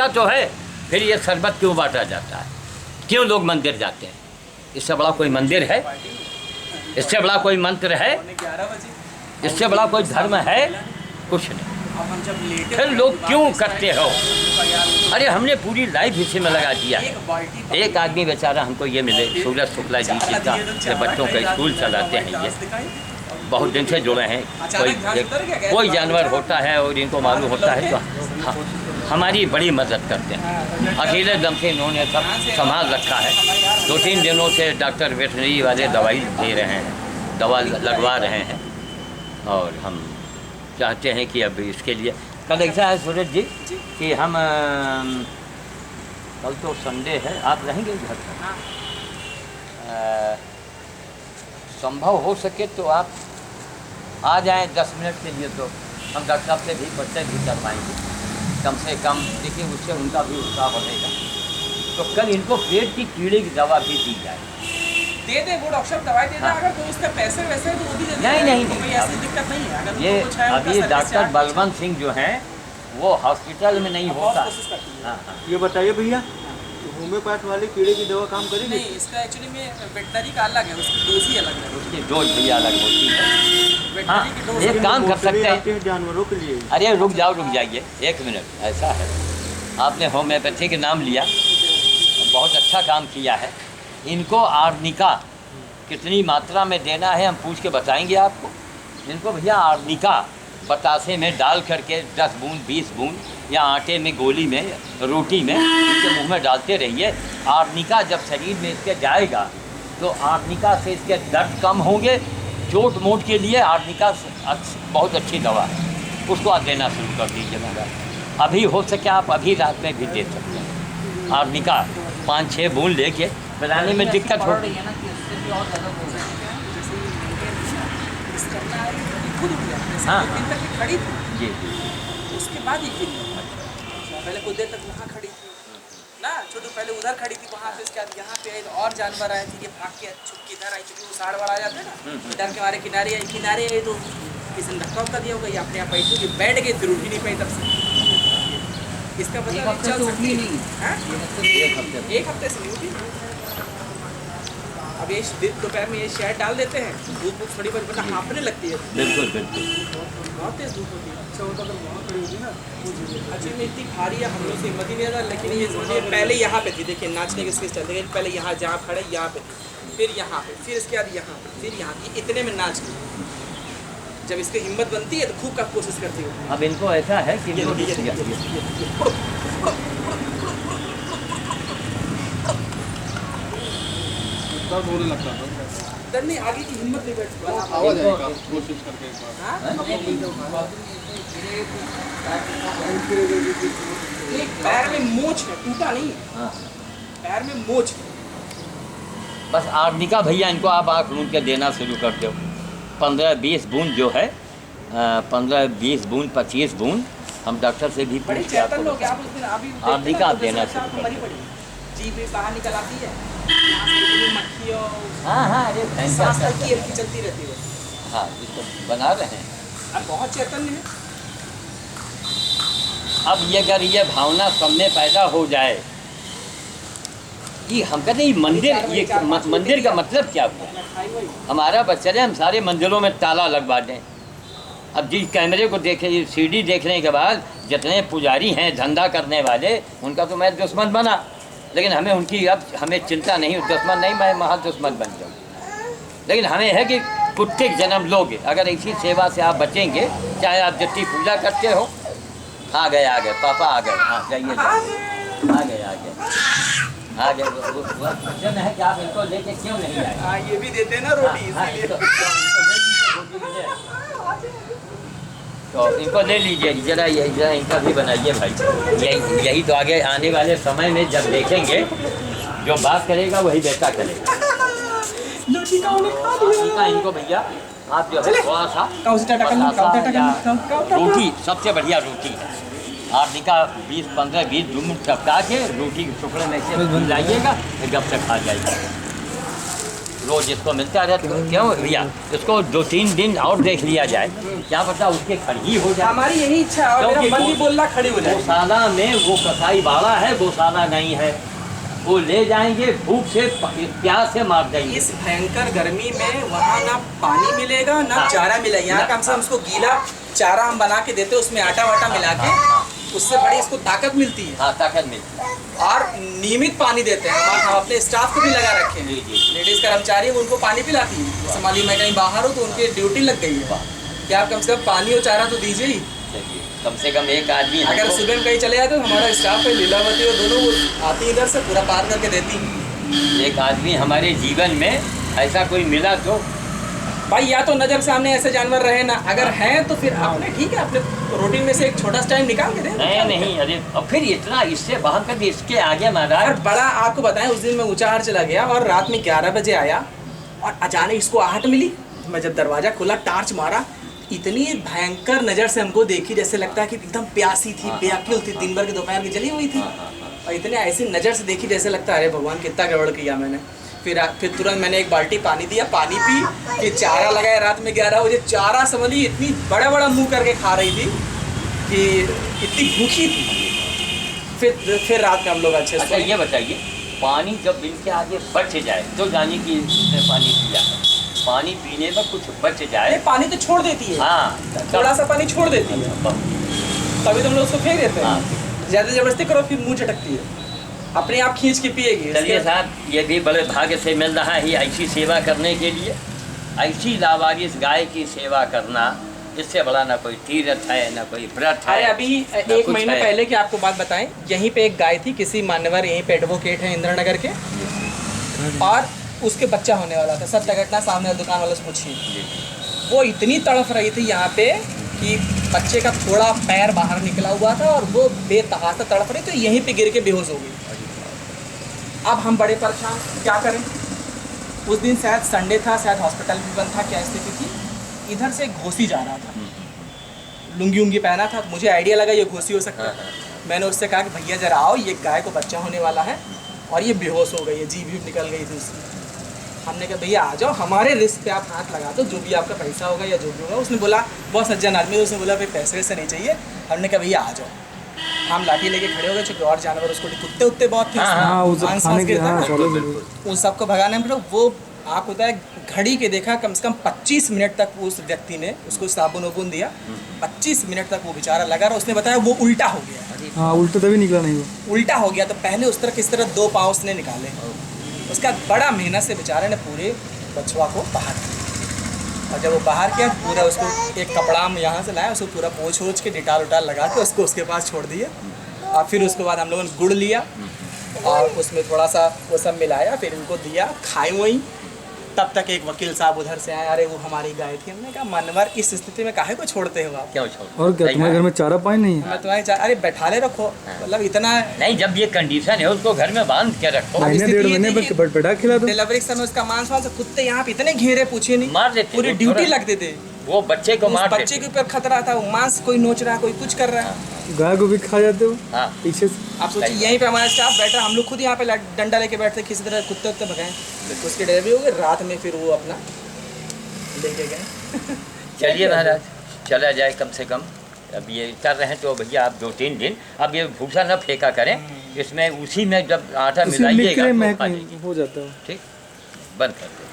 तो है, फिर ये शरबत क्यों बांटा जाता है, क्यों लोग मंदिर जाते हैं? इससे बड़ा कोई मंदिर है? इससे बड़ा कोई मंत्र है? इससे बड़ा कोई धर्म है? कुछ नहीं। फिर लोग क्यों करते हो? अरे हमने पूरी लाइफ इसी में लगा दिया है। एक आदमी बेचारा हमको ये मिले, सूरज शुक्ला जी, जिनका बच्चों का स्कूल चलाते हैं, ये बहुत दिन से जुड़े हैं। कोई जानवर होता है और इनको मालूम होता है तो हमारी बड़ी मदद करते हैं। अकेले दम से इन्होंने सब संभाल रखा है। 2-3 दिनों से डॉक्टर वेटनरी वाले दवाई दे रहे हैं, दवा लगवा रहे हैं, और हम चाहते हैं कि अब इसके लिए कल ऐसा है सूरज जी कि हम कल तो संडे है, आप रहेंगे घर पर? संभव हो सके तो आप आ जाएं 10 मिनट के लिए, तो हम डॉक्टर साहब से भी परिचय भी कर पाएंगे कम से कम, देखिए उससे उनका भी उत्साह बढ़ेगा। तो कल इनको पेट की कीड़े की दवा भी दी जाए। दे दे वो डॉक्टर साहब दवाई देना। हाँ। अगर कोई उसका पैसे वैसे तो वो भी दे दे। नहीं, कोई ऐसी दिक्कत नहीं है। अगर ये कुछ है, अभी डॉक्टर बलवंत सिंह जो हैं वो हॉस्पिटल में नहीं होता। हाँ। ये बताइए भैया, होम्योपैथ वाले कीड़े की दवा काम करेगी? नहीं, इसका एक्चुअली में वेटनरी का अलग है, उसकी डोज ही अलग है, उसकी डोज भी अलग होती है। हाँ, वेटनरी की डोज एक काम कर सकते हैं जानवरों के लिए। अरे रुक जाइए 1 मिनट। ऐसा है, आपने होम्योपैथी का नाम लिया, बहुत अच्छा काम किया है। इनको आर्निका कितनी मात्रा में देना है हम पूछ के बताएंगे आपको। इनको भैया आर्निका बतासे में डाल करके 10 बूंद 20 बूंद या आटे में गोली में रोटी में इसके मुंह में डालते रहिए। आर्निका जब शरीर में इसके जाएगा तो आर्निका से इसके दर्द कम होंगे। चोट मोट के लिए आर्निका बहुत अच्छी दवा है, उसको आप देना शुरू कर दीजिए मगर अभी हो सके आप अभी रात में भी दे सकते हैं। आर्निका 5-6 बूंद लेके बनाने में दिक्कत हो रही है ना, हाँ खड़ी थी जी, उसके बाद ही पहले कुछ देर तक वहाँ खड़ी थी ना, छोटू पहले उधर खड़ी थी, वहाँ से इसके बाद यहाँ पे आई तो और जानवर आए थे, ये भाग के छुप के इधर आई, क्योंकि वो साढ़ बाढ़ आ जाते हैं ना, डर के हमारे किनारे आई तो किसी ने धक्का उक्का दिया होगा, ये अपने आप बैठी बैठ गई, फिर उठ ही नहीं पाई तब से। इसका मतलब चल सकती नहीं, 1 हफ्ते से नहीं उठी। अब ये दोपहर में ये शहद डाल देते हैं, धूप थोड़ी बहुत मतलब हाँपने लगती है। बिल्कुल बहुत तेज धूप होती है। अच्छा होता तो वहाँ खड़ी होती ना। अच्छी में इतनी भारी है, हम लोग से हिम्मत ही नहीं आता, लेकिन ये समझिए पहले यहाँ पे थी, देखिए नाचने के स्केच चलते, पहले यहाँ जहाँ खड़े यहाँ पे थी, फिर यहाँ पे, फिर इसके बाद यहाँ पे, फिर यहाँ, इतने में नाच गई। जब इसकी हिम्मत बनती है तो खूब का कोशिश करती है। अब इनको ऐसा है कि बोलने लगता था डर नहीं, आगे की हिम्मत नहीं बैठ कोशिश करके पैर में मोच है, टूटा नहीं है, पैर में मोच है। बस आर्निका भैया इनको आप आँख मूंद के देना शुरू कर दो। 15-20 बूंद जो है, 15-20 बूंद 25 बूंद हम डॉक्टर से भी बड़ी चैतन लोग आप उस दिन अभी आर्निका आप देना शुरू कर दो। जी भी बाहर निकल आती है, मक्खी और हाँ अरे सांस की चलती रहती है। हाँ, इसको बना रहे हैं। अब बहुत चैतन्य है। अब ये अगर ये भावना सब में पैदा हो जाए कि हम कहते हैं मंदिर, ये मंदिर का मतलब क्या हुआ? हमारा बच्चा है, हम सारे मंदिरों में ताला लगवा दें। अब जिस कैमरे को देखे, सीडी देखने के बाद जितने पुजारी हैं धंधा करने वाले, उनका तो मैं दुश्मन बना, लेकिन हमें उनकी अब हमें चिंता नहीं, दुश्मन नहीं, मैं महा दुश्मन बन जाऊँ। लेकिन हमें है कि कुत्ते जन्म लोगे, अगर इसी सेवा से आप बचेंगे, चाहे आप जितनी पूजा करते हो। आ गए पापा आ गए, हाँ जाइए आ गए वचन है कि आप इनको लेके क्यों नहीं आए? हाँ, ये भी देते हैं ना रोटी, इसीलिए। तो इनको ले लीजिए जरा, जरा इनका भी बनाइए भाई। यही तो आगे आने वाले समय में जब देखेंगे, जो बात करेगा वही बेटा करेगा। इनको भैया आप जो है थोड़ा सा रोटी, सबसे बढ़िया रोटी आर्निका 15-20 दूध चपका के रोटी के टुकड़े में से लाइएगा, जब तक खा जाएगा। रोज इसको मिलता रहता है। क्यों भैया, इसको 2-3 दिन और देख लिया जाए, क्या पता उसके खड़ी हो जाए। हमारी यही इच्छा है और मेरा क्योंकि मन भी बोल रहा खड़ी हो जाए। गौशाला में वो कसाई बाड़ा है, गौशाला नहीं है। वो ले जाएंगे, भूख से प्यास से मार देंगे। इस भयंकर गर्मी में वहाँ ना पानी मिलेगा ना हाँ। चारा मिलेगा। यहाँ कम से कम उसको गीला चारा हम बना के देते, उसमें आटा वाटा मिला के, उससे बड़ी इसको ताकत मिलती है। हाँ, ताकत मिलती है। और नियमित पानी देते हैं। हम अपने स्टाफ को भी लगा रखे हैं, जी, जी। लेडीज कर्मचारी उनको पानी पिलाती है। जैसे मान लीजिए मैं कहीं बाहर हूँ तो उनकी ड्यूटी लग गई है कि आप कम से कम पानी और चारा तो दीजिए ही। चलिए, कम से कम एक आदमी अगर हमको- सुबह में कहीं चले जाते तो हमारा स्टाफ है लीलावती और दोनों वो आती इधर से पूरा पार करके देती। एक आदमी हमारे जीवन में ऐसा कोई मिला तो भाई या तो नजर सामने ऐसे जानवर रहे ना, अगर हैं तो फिर आपने ठीक है अपने रूटीन में से एक छोटा सा टाइम निकाल के दें। नहीं, अरे और फिर इतना इससे बाहर कर इसके आगे और महाराज। बड़ा आपको बताएं, उस दिन मैं ऊंचाहार चला गया और रात में 11 बजे आया और अचानक इसको आहट मिली। मैं जब दरवाजा खोला, टार्च मारा, इतनी भयंकर नज़र से हमको देखी जैसे लगता है कि एकदम प्यासी थी, बेअक्ल थी, दिन भर की दोपहर की जली हुई थी। और इतने ऐसी नज़र से देखी जैसे लगता है अरे भगवान कितना गड़बड़ किया मैंने। फिर तुरंत मैंने एक बाल्टी पानी दिया, पानी पी, फिर चारा लगाया। रात में 11 बजे चारा समझिए इतनी बड़ा बड़ा मुंह करके खा रही थी कि इतनी भूखी थी। फिर रात में हम लोग अच्छे अच्छा, से ये बताइए, पानी जब इनके आगे बच जाए तो जाने कि इसने पानी पिया है, पानी पीने में कुछ बच जाए। नहीं, पानी तो छोड़ देती है। हाँ, थोड़ा सा पानी छोड़ देती है, तभी तुम लोग उसको फेंक देते हैं। हाँ। ज़्यादा जबरदस्ती करो फिर मुंह झटकती है, अपने आप खींच के पिएगी। चलिए साहब, ये भी बड़े भाग्य से मिल रहा है ऐसी सेवा करने के लिए। ऐसी लावारिस गाय की सेवा करना, इससे बड़ा ना कोई तीर्थ है ना कोई व्रत है। अरे अभी ना एक कुछ महीने है। पहले की आपको बात बताएं, यहीं पे एक गाय थी, किसी मान्यवर यहीं पे एडवोकेट है इंद्रनगर के, और उसके बच्चा होने वाला था। सत्य घटना, सामने वाले दुकान वाले से पूछिए। जी। वो इतनी तड़फ रही थी यहाँ पे कि बच्चे का थोड़ा पैर बाहर निकला हुआ था और वो बेतहाशा तड़प रही, तो यहीं पे गिर के बेहोश हो गई। अब हम बड़े परेशान, क्या करें। उस दिन शायद संडे था, शायद हॉस्पिटल भी बंद था, क्या स्थिति थी। इधर से एक घोसी जा रहा था, लुंगी उंगी पहना था, मुझे आइडिया लगा ये घोसी हो सकता है। मैंने उससे कहा कि भैया जरा आओ, ये गाय को बच्चा होने वाला है और ये बेहोश हो गई है, जीभ भी निकल गई थी उसकी। हमने कहा भैया आ जाओ, हमारे रिस्क पे आप हाथ लगा दो, जो भी आपका पैसा होगा या जो भी होगा। उसने बोला, बहुत सज्जन आदमी है, उसने बोला भाई पैसे वैसे नहीं चाहिए। हमने कहा भैया आ जाओ। हम लाठी लेके खड़े हो गए, चूँकि और जानवर उसको कुत्ते उत्ते बहुत थे, उन सबको भगाने में वो आप होता है घड़ी के देखा, कम से कम 25 मिनट तक उस व्यक्ति ने उसको साबुन वबुन दिया। 25 मिनट तक वो बेचारा लगा रहा। उसने बताया वो उल्टा हो गया। हाँ, उल्टा तभी निकला नहीं वो। उल्टा हो गया तो पहले उस तरह किस तरह 2 पाँव उसने निकाले, उसका बड़ा मेहनत से बेचारे ने पूरे बछुआ को बाहर किया। और जब वो बाहर किया, पूरा उसको एक कपड़ा हम यहाँ से लाया, उसको पूरा पोंछ वोछ के डिटाल उटाल लगा के उसको उसके पास छोड़ दिए। और फिर उसके बाद हम लोगों ने गुड़ लिया और उसमें थोड़ा सा वो सब मिलाया, फिर उनको दिया, खाए वहीं। तब तक एक वकील साहब उधर से आए, अरे वो हमारी गाय थी। हमने कहा मनवर इस स्थिति में काहे को छोड़ते हो आप? क्यों छोड़? और क्या तुम्हारे घर में चारा पानी नहीं है? मैं तुम्हारे अरे बैठा ले रखो, मतलब इतना नहीं, जब ये कंडीशन है उसको घर में बांध के रखो, महीने स्थिति 1.5 ये महीने थी कि पर बैठा खिला दो। डिलीवरी के समय उसका मांस वांस, कुत्ते यहाँ पे इतने घेरे पूछे नहीं, मार देते पूरी वो ड्यूटी तुरंत। लगते थे। वो बच्चे को उस मार बच्चे देते। के ऊपर खतरा था, वो मांस कोई नोच रहा है, कोई कुछ कर रहा है। गाय को भी खा जाते हो हाँ, पीछे से। आप सोचिए यहीं पे हमारा स्टाफ बैठा, हम लोग खुद यहाँ पे डंडा लेके बैठते, किसी तरह कुत्ते उत्ते भगाएं। तो उसकी डिलीवरी हो गई, रात में फिर वो अपना लेके गए। चलिए महाराज, चला जाए कम से कम। अब ये कर रहे हैं तो भैया आप 2-3 दिन अब ये भूसा न फेंका करें, इसमें उसी में जब आटा उसी मिलाइएगा लिख के तो महक खा लीजिए। हो जाता है। ठीक, बंद कर दो।